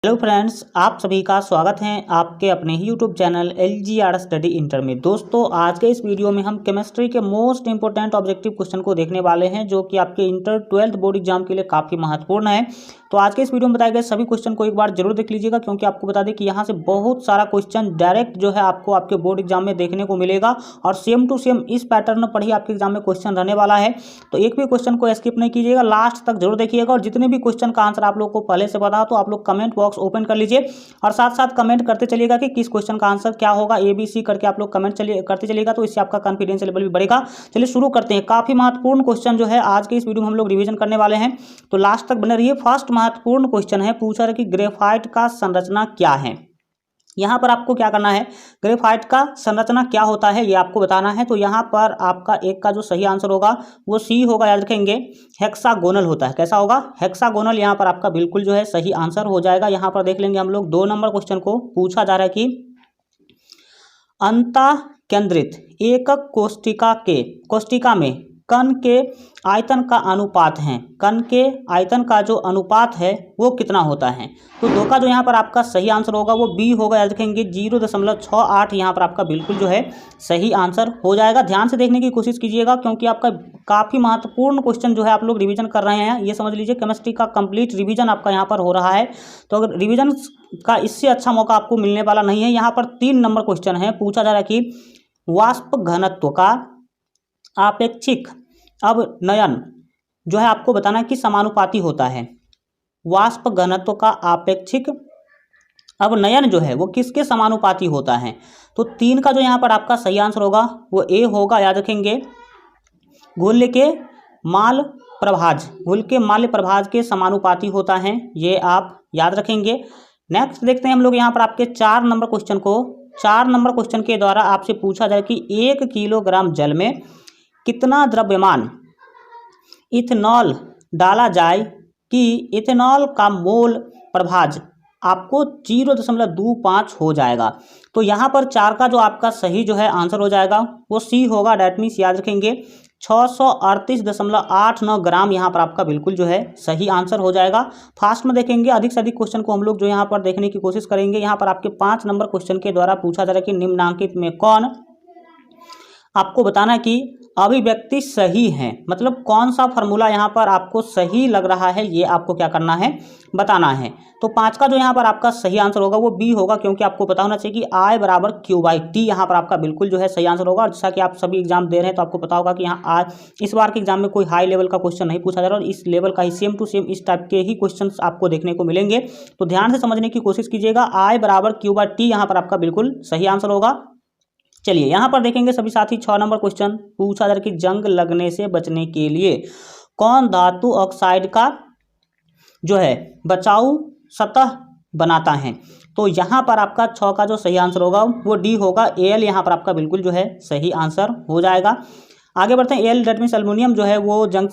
Hello friends, आप सभी का स्वागत है आपके अपने ही YouTube channel LGR study inter में। दोस्तों, आज के इस वीडियो में हम केमिस्ट्री के मोस्ट इंपोर्टेंट ऑब्जेक्टिव क्वेश्चन को देखने वाले हैं, जो कि आपके इंटर 12th बोर्ड एग्जाम के लिए काफ़ी महत्वपूर्ण है। तो आज के इस वीडियो में बताए गए सभी क्वेश्चन को एक बार जरूर देख लीजिएगा, क्योंकि आपको बता दें कि यहाँ से बहुत सारा क्वेश्चन डायरेक्ट जो है आपको आपके बोर्ड एग्जाम में देखने को मिलेगा और सेम टू सेम इस पैटर्न पर ही आपके एग्जाम में क्वेश्चन रहने वाला है। तो एक भी क्वेश्चन को स्किप नहीं कीजिएगा, लास्ट तक जरूर देखिएगा। और जितने भी क्वेश्चन का आंसर आप लोग को पहले से पता हो तो आप लोग कमेंट बॉक्स ओपन कर लीजिए और साथ साथ कमेंट करते चलिएगा कि किस क्वेश्चन का आंसर क्या होगा। ABC करके आप लोग कमेंट करते चलिएगा, तो इससे आपका कॉन्फिडेंस लेवल भी बढ़ेगा। चलिए शुरू करते हैं। काफी महत्वपूर्ण क्वेश्चन जो है आज के इस वीडियो में हम लोग रिवीजन करने वाले हैं, तो लास्ट तक बने रहिए। फर्स्ट महत्वपूर्ण क्वेश्चन है, पूछा है कि ग्रेफाइट का संरचना क्या है। यहाँ पर आपको क्या करना है, ग्रेफाइट का संरचना क्या होता है ये आपको बताना है। तो यहाँ पर आपका एक का जो सही आंसर होगा वो सी होगा, याद रखेंगे। हेक्सागोनल होता है, कैसा होगा, हेक्सागोनल। यहाँ पर आपका बिल्कुल जो है सही आंसर हो जाएगा। यहाँ पर देख लेंगे हम लोग 2 नंबर क्वेश्चन को पूछा जा रहा है कि अंतःकेंद्रित एकक कोष्टिका में कण के आयतन का अनुपात है, कण के आयतन का जो अनुपात है वो कितना होता है। तो 2 का जो यहाँ पर आपका सही आंसर होगा वो बी होगा, याद रखेंगे 0.68 यहाँ पर आपका बिल्कुल जो है सही आंसर हो जाएगा। ध्यान से देखने की कोशिश कीजिएगा, क्योंकि आपका काफ़ी महत्वपूर्ण क्वेश्चन जो है आप लोग रिवीजन कर रहे हैं। ये समझ लीजिए केमिस्ट्री का कंप्लीट रिवीजन आपका यहाँ पर हो रहा है। तो अगर रिवीजन का इससे अच्छा मौका आपको मिलने वाला नहीं है। यहाँ पर 3 नंबर क्वेश्चन है, पूछा जा रहा है कि वाष्प घनत्व का आपेक्षिक अवनयन जो है आपको बताना है कि समानुपाती होता है। वाष्प घनत्व का आपेक्षिक अवनयन जो है वो किसके समानुपाती होता है। तो 3 का जो यहाँ पर आपका सही आंसर होगा वो ए होगा, याद रखेंगे। घुल के माल प्रभाज के समानुपाती होता है, ये आप याद रखेंगे। नेक्स्ट देखते हैं हम लोग यहाँ पर आपके 4 नंबर क्वेश्चन को। 4 नंबर क्वेश्चन के द्वारा आपसे पूछा जाए कि 1 किलोग्राम जल में कितना द्रव्यमान इथेनॉल डाला जाए कि इथेनॉल का मोल प्रभाज आपको 0.25 हो जाएगा। तो यहाँ पर 4 का जो आपका सही जो है आंसर हो जाएगा वो सी होगा। डैट मीन्स याद रखेंगे 638.89 ग्राम यहाँ पर आपका बिल्कुल जो है सही आंसर हो जाएगा। फास्ट में देखेंगे, अधिक से अधिक क्वेश्चन को हम लोग जो यहाँ पर देखने की कोशिश करेंगे। यहाँ पर आपके 5 नंबर क्वेश्चन के द्वारा पूछा जा रहा है कि निम्नांकित में कौन, आपको बताना है कि अभिव्यक्ति सही है, मतलब कौन सा फॉर्मूला यहाँ पर आपको सही लग रहा है ये आपको क्या करना है, बताना है। तो 5 का जो यहाँ पर आपका सही आंसर होगा वो बी होगा, क्योंकि आपको पता होना चाहिए कि I बराबर Q/T यहाँ पर आपका बिल्कुल जो है सही आंसर होगा। और जैसा कि आप सभी एग्जाम दे रहे हैं तो आपको पता होगा कि यहाँ इस बार के एग्जाम में कोई हाई लेवल का क्वेश्चन नहीं पूछा जा रहा, और इस लेवल का ही सेम टू सेम इस टाइप के ही क्वेश्चन आपको देखने को मिलेंगे। तो ध्यान से समझने की कोशिश कीजिएगा। I बराबर Q/T यहाँ पर आपका बिल्कुल सही आंसर होगा। चलिए यहाँ पर देखेंगे सभी साथी 6 नंबर क्वेश्चन पूछा जा रहा है कि जंग लगने से बचने के लिए कौन धातु ऑक्साइड का जो है बचाऊ सतह बनाता है। तो यहाँ पर आपका 6 का जो सही आंसर होगा वो डी होगा। Al यहाँ पर आपका बिल्कुल जो है सही आंसर हो जाएगा। आगे बढ़ते हैं। Al डेट मीन्स एल्युमिनियम जो है वो जंग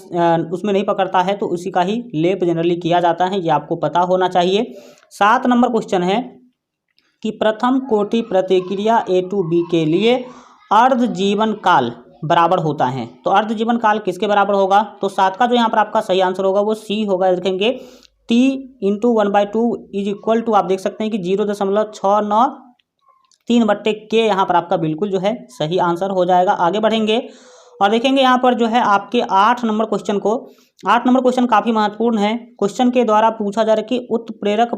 उसमें नहीं पकड़ता है, तो उसी का ही लेप जनरली किया जाता है, ये आपको पता होना चाहिए। 7 नंबर क्वेश्चन है कि प्रथम कोटि प्रतिक्रिया A to B के लिए अर्ध जीवन काल बराबर होता है। तो अर्ध जीवन काल किसके बराबर होगा। तो 7 का जो यहाँ पर आपका सही आंसर होगा वो सी होगा। देखेंगे T × 1/2 इज इक्वल टू, आप देख सकते हैं कि 0.693/K यहाँ पर आपका बिल्कुल जो है सही आंसर हो जाएगा। आगे बढ़ेंगे और देखेंगे यहाँ पर जो है आपके 8 नंबर क्वेश्चन को। 8 नंबर क्वेश्चन काफ़ी महत्वपूर्ण है। क्वेश्चन के द्वारा पूछा जा रहा है कि उत्प्रेरक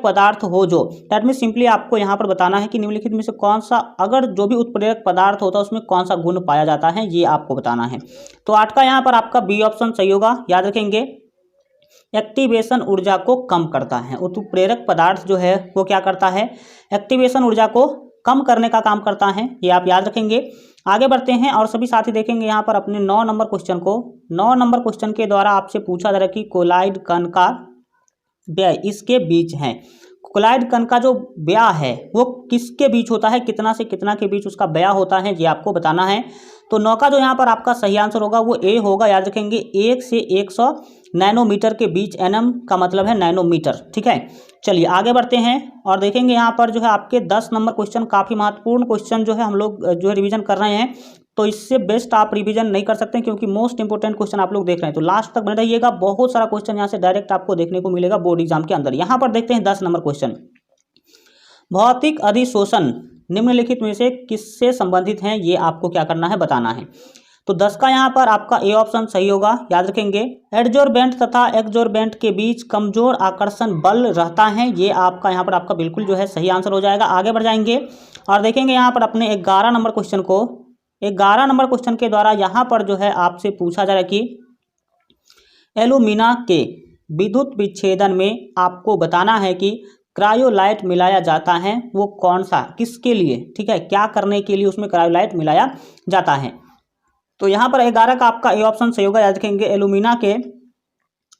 पदार्थ हो जो, दैट मीन सिंपली आपको यहाँ पर बताना है कि निम्नलिखित में से कौन सा, अगर जो भी उत्प्रेरक पदार्थ होता है उसमें कौन सा गुण पाया जाता है ये आपको बताना है। तो 8 का यहाँ पर आपका बी ऑप्शन सही होगा, याद रखेंगे। एक्टिवेशन ऊर्जा को कम करता है, उत्प्रेरक पदार्थ जो है वो क्या करता है, एक्टिवेशन ऊर्जा को कम करने का काम करता है, ये आप याद रखेंगे। आगे बढ़ते हैं और सभी साथी देखेंगे यहाँ पर अपने 9 नंबर क्वेश्चन को। 9 नंबर क्वेश्चन के द्वारा आपसे पूछा जा रहा है कि कोलाइड कण का व्यय इसके बीच है। कोलाइड कण का जो व्यय है वो किसके बीच होता है, कितना से कितना के बीच उसका व्यय होता है, ये आपको बताना है। तो 9 का जो यहाँ पर आपका सही आंसर होगा वो ए होगा, याद रखेंगे। 1 से 100 नैनोमीटर के बीच, एनएम का मतलब है नैनोमीटर, ठीक है। चलिए आगे बढ़ते हैं और देखेंगे यहाँ पर जो है आपके 10 नंबर क्वेश्चन, काफ़ी महत्वपूर्ण क्वेश्चन जो है हम लोग जो है रिवीजन कर रहे हैं। तो इससे बेस्ट आप रिवीजन नहीं कर सकते क्योंकि मोस्ट इंपोर्टेंट क्वेश्चन आप लोग देख रहे हैं। तो लास्ट तक बने रहिएगा, बहुत सारा क्वेश्चन यहाँ से डायरेक्ट आपको देखने को मिलेगा बोर्ड एग्जाम के अंदर। यहाँ पर देखते हैं 10 नंबर क्वेश्चन। भौतिक अधिशोषण निम्नलिखित में से किससे संबंधित हैं, ये आपको क्या करना है, बताना है। तो 10 का यहाँ पर आपका ए ऑप्शन सही होगा, याद रखेंगे। एडजोर्बेंट तथा एक्जोर्बेंट के बीच कमजोर आकर्षण बल रहता है, ये आपका यहाँ पर आपका बिल्कुल जो है सही आंसर हो जाएगा। आगे बढ़ जाएंगे और देखेंगे यहाँ पर अपने 11 नंबर क्वेश्चन को। 11 नंबर क्वेश्चन के द्वारा यहाँ पर जो है आपसे पूछा जा रहा है कि एल्यूमिना के विद्युत विच्छेदन में आपको बताना है कि क्रायोलाइट मिलाया जाता है, वो कौन सा, किसके लिए, ठीक है, क्या करने के लिए उसमें क्रायोलाइट मिलाया जाता है। तो यहाँ पर 11 का आपका ए ऑप्शन सही होगा, याद रखेंगे। एल्यूमिना के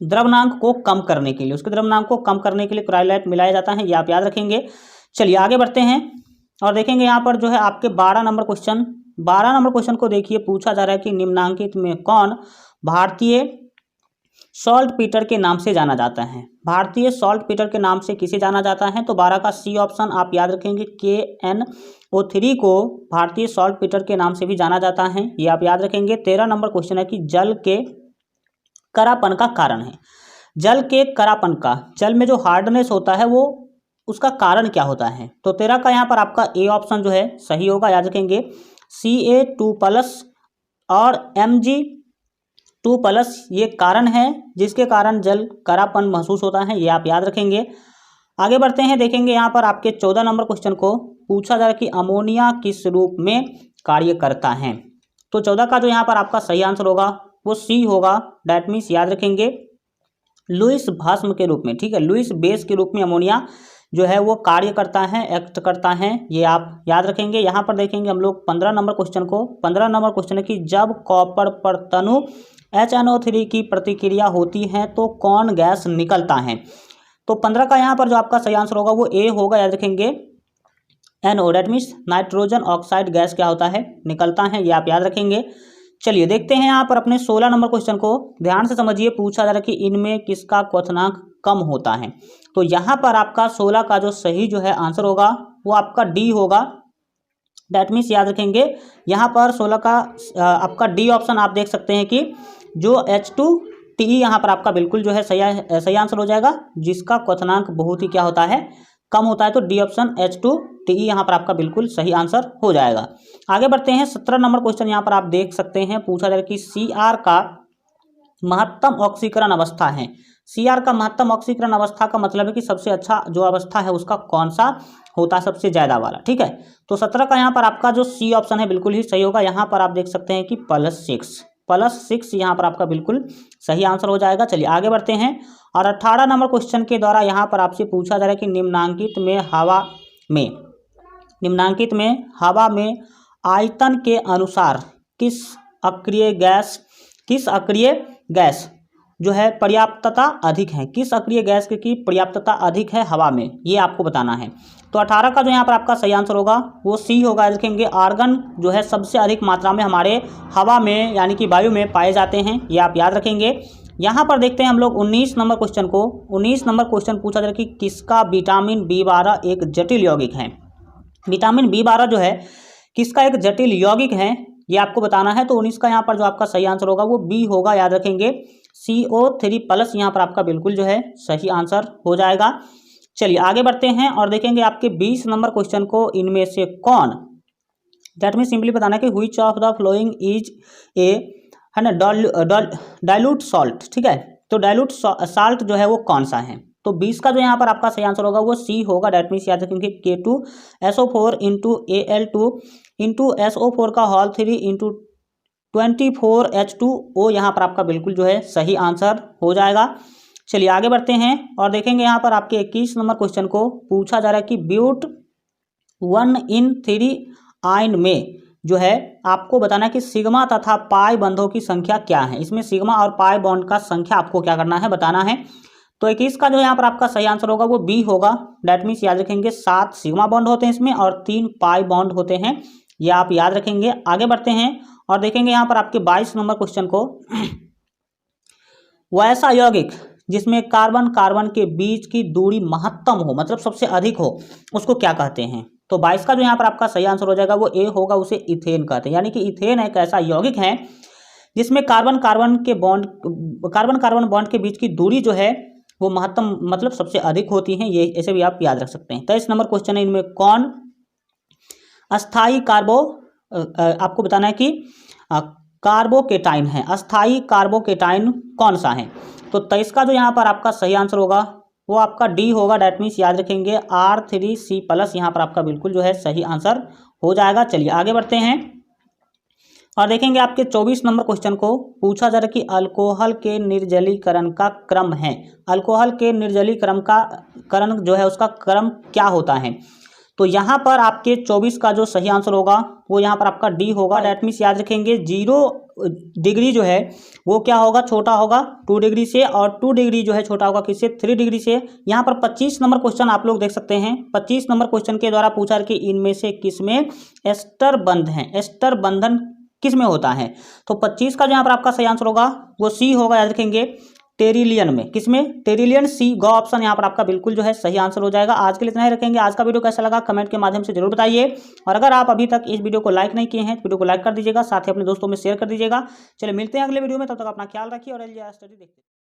द्रव्यनांक को कम करने के लिए, उसके द्रव्यनांक को कम करने के लिए क्रायोलाइट मिलाया जाता है, ये आप याद रखेंगे। चलिए आगे बढ़ते हैं और देखेंगे यहाँ पर जो है आपके 12 नंबर क्वेश्चन। 12 नंबर क्वेश्चन को देखिए, पूछा जा रहा है कि निम्नांकित में कौन भारतीय सॉल्ट पीटर के नाम से जाना जाता है। भारतीय सॉल्ट पीटर के नाम से किसे जाना जाता है, तो 12 का सी ऑप्शन आप याद रखेंगे। KNO3 को भारतीय सॉल्ट पीटर के नाम से भी जाना जाता है, ये आप याद रखेंगे। 13 नंबर क्वेश्चन है कि जल के करापन का कारण है। जल के करापन का, जल में जो हार्डनेस होता है वो उसका कारण क्या होता है, तो 13 का यहाँ पर आपका ए ऑप्शन जो है सही होगा, याद रखेंगे। Ca2+ और Mg2+ ये कारण है जिसके कारण जल करापन महसूस होता है, ये आप याद रखेंगे। आगे बढ़ते हैं, देखेंगे यहाँ पर आपके 14 नंबर क्वेश्चन को। पूछा जा रहा है कि अमोनिया किस रूप में कार्य करता है, तो 14 का जो यहाँ पर आपका सही आंसर होगा वो सी होगा। डैट मीन्स याद रखेंगे लुईस भस्म के रूप में, ठीक है, लुईस बेस के रूप में अमोनिया जो है वो कार्य करता है, एक्ट करता है, ये आप याद रखेंगे। यहाँ पर देखेंगे हम लोग 15 नंबर क्वेश्चन को। 15 नंबर क्वेश्चन है कि जब कॉपर परमाणु HNO3 की प्रतिक्रिया होती है तो कौन गैस निकलता है, तो 15 का यहाँ पर जो आपका सही आंसर होगा वो ए होगा, याद रखेंगे। NO that means nitrogen oxide gas क्या होता है, निकलता है, ये आप याद रखेंगे। चलिए देखते हैं यहाँ पर अपने 16 नंबर क्वेश्चन को, ध्यान से समझिए। पूछा जा रहा है कि इनमें किसका क्वथनांक कम होता है, तो यहाँ पर आपका 16 का जो सही जो है आंसर होगा वो आपका डी होगा। डैट मीन्स याद रखेंगे यहाँ पर 16 का आपका डी ऑप्शन आप देख सकते हैं कि जो H2TE यहाँ पर आपका बिल्कुल जो है सही आंसर हो जाएगा, जिसका क्वथनांक बहुत ही क्या होता है, कम होता है। तो डी ऑप्शन H2TE यहाँ पर आपका बिल्कुल सही आंसर हो जाएगा। आगे बढ़ते हैं, 17 नंबर क्वेश्चन यहाँ पर आप देख सकते हैं। पूछा जा रहा है कि CR का महत्तम ऑक्सीकरण अवस्था है। CR का महत्तम ऑक्सीकरण अवस्था का मतलब है कि सबसे अच्छा जो अवस्था है उसका कौन सा होता है, सबसे ज़्यादा वाला, ठीक है। तो 17 का यहाँ पर आपका जो सी ऑप्शन है बिल्कुल ही सही होगा। यहाँ पर आप देख सकते हैं कि +6 यहाँ पर आपका बिल्कुल सही आंसर हो जाएगा। चलिए आगे बढ़ते हैं और 18 नंबर क्वेश्चन के द्वारा यहाँ पर आपसे पूछा जा रहा है कि निम्नांकित में हवा में आयतन के अनुसार किस अक्रिय गैस जो है पर्याप्तता अधिक है, किस अक्रिय गैस की पर्याप्तता अधिक है हवा में, ये आपको बताना है। तो 18 का जो यहाँ पर आपका सही आंसर होगा वो सी होगा, देखेंगे। आर्गन जो है सबसे अधिक मात्रा में हमारे हवा में यानी कि वायु में पाए जाते हैं, ये आप याद रखेंगे। यहाँ पर देखते हैं हम लोग 19 नंबर क्वेश्चन को। 19 नंबर क्वेश्चन पूछा जा रहा है कि किसका विटामिन B12 एक जटिल यौगिक है। विटामिन B12 जो है किसका एक जटिल यौगिक है, ये आपको बताना है। तो 19 का यहाँ पर जो आपका सही आंसर होगा वो बी होगा, याद रखेंगे। CO3+ यहाँ पर आपका बिल्कुल जो है सही आंसर हो जाएगा। चलिए आगे बढ़ते हैं और देखेंगे आपके 20 नंबर क्वेश्चन को। इनमें से कौन, दैट मीन सिंपली बताना है कि which of the following is a है ना डाइल्यूट सॉल्ट, ठीक है। तो डाइल्यूट साल्ट जो है वो कौन सा है, तो 20 का जो यहाँ पर आपका सही आंसर होगा वो सी होगा। डैट मीन्स याद रखेंगे K2SO4 × Al2 × SO4 का होल 3 × 24H2O यहाँ पर आपका बिल्कुल जो है सही आंसर हो जाएगा। चलिए आगे बढ़ते हैं और देखेंगे यहाँ पर आपके 21 नंबर क्वेश्चन को। पूछा जा रहा है कि ब्यूट 1in3 आयन में जो है आपको बताना है कि सिग्मा तथा पाई बंधों की संख्या क्या है। इसमें सिग्मा और पाई बॉन्ड का संख्या आपको क्या करना है, बताना है। तो 21 का जो यहाँ पर आपका सही आंसर होगा वो बी होगा। डैट मीन्स याद रखेंगे 7 सिग्मा बॉन्ड होते हैं इसमें और 3 पाई बॉन्ड होते हैं, ये आप याद रखेंगे। आगे बढ़ते हैं और देखेंगे यहाँ पर आपके 22 नंबर क्वेश्चन को। वैसा यौगिक जिसमें कार्बन कार्बन के बीच की दूरी महत्तम हो, मतलब सबसे अधिक हो, उसको क्या कहते हैं। तो 22 का जो यहाँ पर आपका सही आंसर हो जाएगा वो ए होगा, उसे इथेन कहते हैं। यानी कि इथेन एक ऐसा यौगिक है जिसमें कार्बन कार्बन बॉन्ड के बीच की दूरी जो है वो महत्तम मतलब सबसे अधिक होती है। ये ऐसे भी आप याद रख सकते हैं। 23 नंबर क्वेश्चन है, इनमें कौन अस्थाई आपको बताना है कि कार्बोकेटाइन है, अस्थाई कार्बोकेटाइन कौन सा है। तो 23 का जो यहाँ पर आपका सही आंसर होगा वो आपका डी होगा। डैट मीन्स याद रखेंगे R3C+ यहाँ पर आपका बिल्कुल जो है सही आंसर हो जाएगा। चलिए आगे बढ़ते हैं और देखेंगे आपके 24 नंबर क्वेश्चन को। पूछा जा रहा कि अल्कोहल के निर्जलीकरण का क्रम है, अल्कोहल के निर्जलीकरण जो है उसका क्रम क्या होता है। तो यहाँ पर आपके 24 का जो सही आंसर होगा वो यहाँ पर आपका डी होगा। डैट मीन्स याद रखेंगे 0 डिग्री जो है वो क्या होगा, छोटा होगा 2 डिग्री से, और 2 डिग्री जो है छोटा होगा किससे, 3 डिग्री से। यहाँ पर 25 नंबर क्वेश्चन आप लोग देख सकते हैं। 25 नंबर क्वेश्चन के द्वारा पूछा कि इनमें से किसमें एस्टर बंध है, एस्टर बंधन किस में होता है। तो 25 का जो यहाँ पर आपका सही आंसर होगा वो सी होगा। याद रखेंगे टेरिलियन में, किसमें, टेरिलियन, सी गो ऑप्शन यहाँ पर आपका बिल्कुल जो है सही आंसर हो जाएगा। आज के लिए इतना ही रखेंगे। आज का वीडियो कैसा लगा कमेंट के माध्यम से जरूर बताइए, और अगर आप अभी तक इस वीडियो को लाइक नहीं किए हैं तो वीडियो को लाइक कर दीजिएगा, साथ ही अपने दोस्तों में शेयर कर दीजिएगा। चलिए मिलते हैं अगले वीडियो में, तब तक अपना ख्याल रखिए और स्टडी देखते हैं।